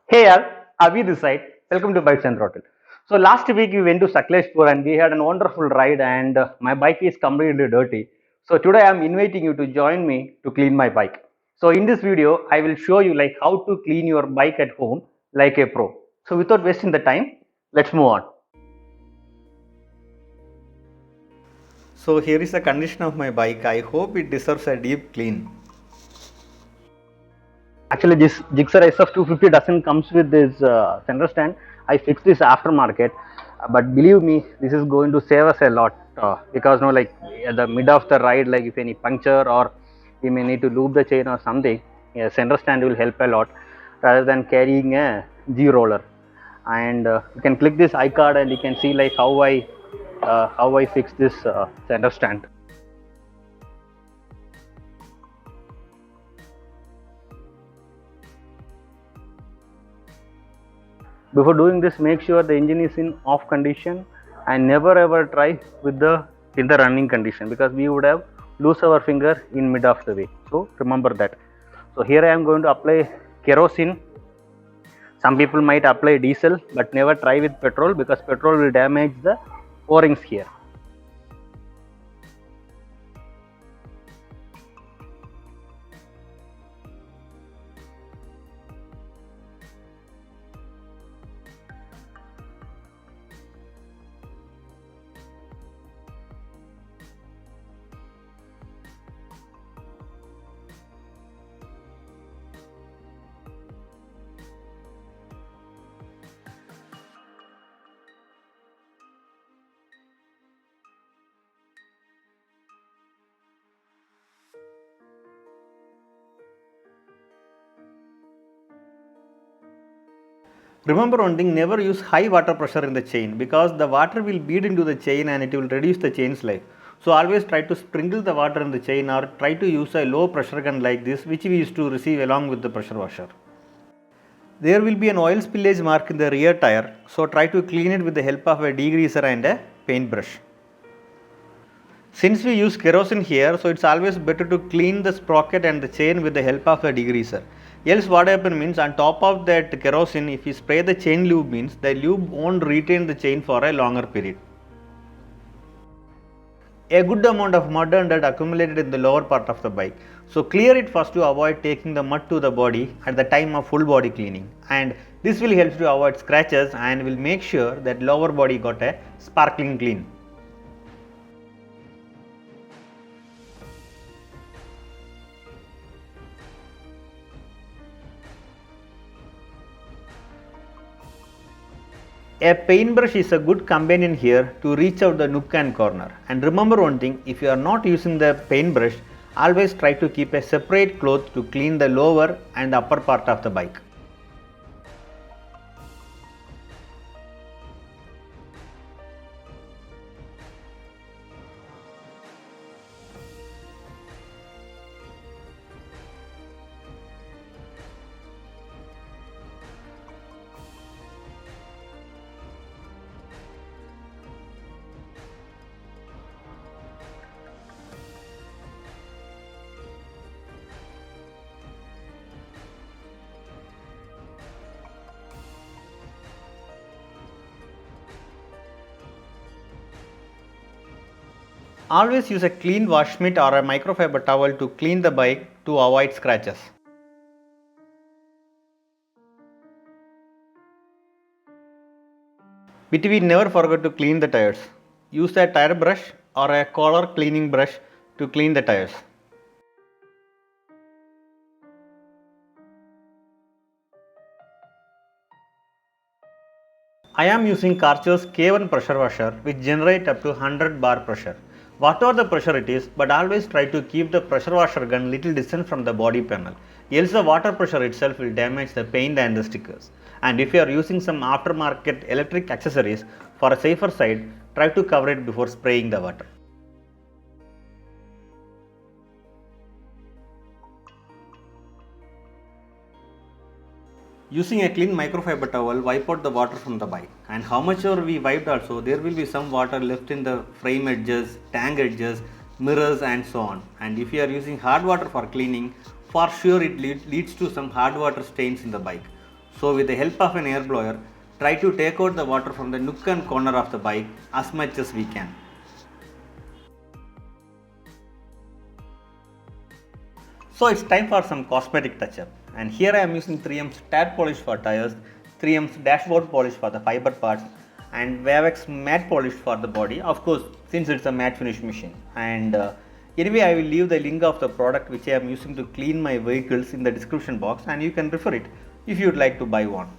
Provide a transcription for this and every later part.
Hey all, Avi this side. Welcome to Bikes and Throttle. So last week we went to Sakleshpur and we had a wonderful ride and my bike is completely dirty. So today I am inviting you to join me to clean my bike. So in this video I will show you like how to clean your bike at home like a pro. So without wasting the time, let's move on. So here is the condition of my bike. I hope it deserves a deep clean. Actually this Gixxer SF250 doesn't comes with this center stand. I fixed this aftermarket, but believe me this is going to save us a lot, because no, like at the mid of the ride, like if any puncture or we may need to lube the chain or something, a center stand will help a lot rather than carrying a G roller. And you can click this iCard and you can see like how I fix this center stand. Before doing this, make sure the engine is in off condition and never ever try with the in the running condition, because we would have lose our finger in mid of the way. So remember that. So here I am going to apply kerosene. Some people might apply diesel, but never try with petrol because petrol will damage the O-rings here. Remember one thing, never use high water pressure in the chain because the water will bead into the chain and it will reduce the chain's life. So always try to sprinkle the water in the chain or try to use a low pressure gun like this, which we used to receive along with the pressure washer. There will be an oil spillage mark in the rear tire, so try to clean it with the help of a degreaser and a paintbrush. Since we use kerosene here, so it's always better to clean the sprocket and the chain with the help of a degreaser. Else what happens means, on top of that kerosene, if you spray the chain lube, means the lube won't retain the chain for a longer period. A good amount of mud and dirt accumulated in the lower part of the bike. So clear it first to avoid taking the mud to the body at the time of full body cleaning, and this will help to avoid scratches and will make sure that lower body got a sparkling clean. A paintbrush is a good companion here to reach out the nook and corner. And remember one thing, if you are not using the paintbrush, always try to keep a separate cloth to clean the lower and upper part of the bike. Always use a clean wash mitt or a microfiber towel to clean the bike to avoid scratches. Between never forget to clean the tires. Use a tire brush or a collar cleaning brush to clean the tires. I am using Karcher's K1 pressure washer which generate up to 100 bar pressure. Whatever the pressure it is, but always try to keep the pressure washer gun little distance from the body panel. Else the water pressure itself will damage the paint and the stickers. And if you are using some aftermarket electric accessories, for a safer side, try to cover it before spraying the water. Using a clean microfiber towel, wipe out the water from the bike, and how much ever we wiped also, there will be some water left in the frame edges, tank edges, mirrors and so on. And if you are using hard water for cleaning, for sure it leads to some hard water stains in the bike. So with the help of an air blower, try to take out the water from the nook and corner of the bike as much as we can. So it's time for some cosmetic touch-up, and here I am using 3M's Tat Polish for tires, 3M's Dashboard Polish for the fiber parts, and Wavex Matte Polish for the body, of course since it's a matte finish machine. And anyway, I will leave the link of the product which I am using to clean my vehicles in the description box, and you can refer it if you would like to buy one.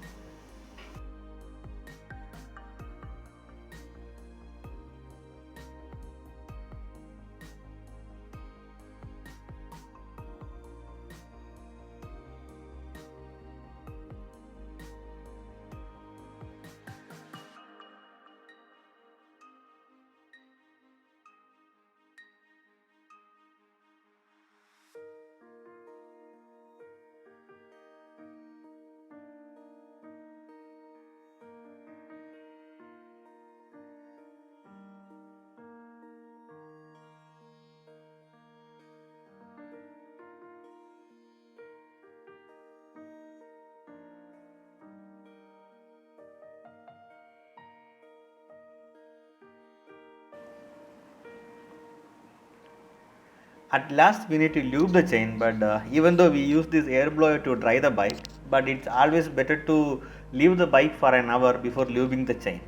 At last we need to lube the chain, but even though we use this air blower to dry the bike, but it's always better to leave the bike for an hour before lubing the chain.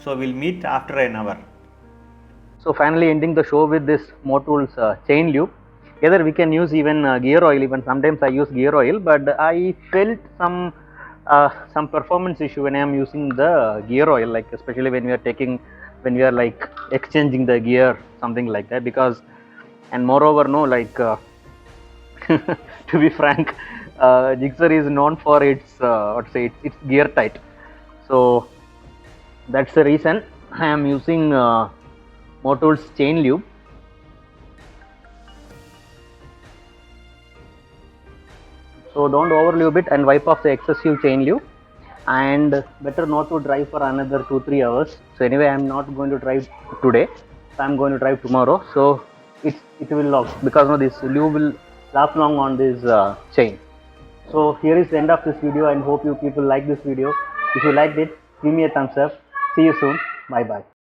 So we'll meet after an hour. So finally ending the show with this Motools chain lube. Either we can use even gear oil, even sometimes I use gear oil, but I felt some performance issue when I am using the gear oil, like especially when we are like exchanging the gear, something like that, because and moreover no like to be frank, Gixxer is known for its its gear tight, so that's the reason I am using Motools chain lube. So don't over lube it and wipe off the excessive chain lube, and better not to drive for another 2-3 hours. So anyway, I am not going to drive today, so I am going to drive tomorrow, so it will last, because no, this lube will last long on this chain. So here is the end of this video, and hope you people like this video. If you liked it, give me a thumbs up. See you soon. Bye bye.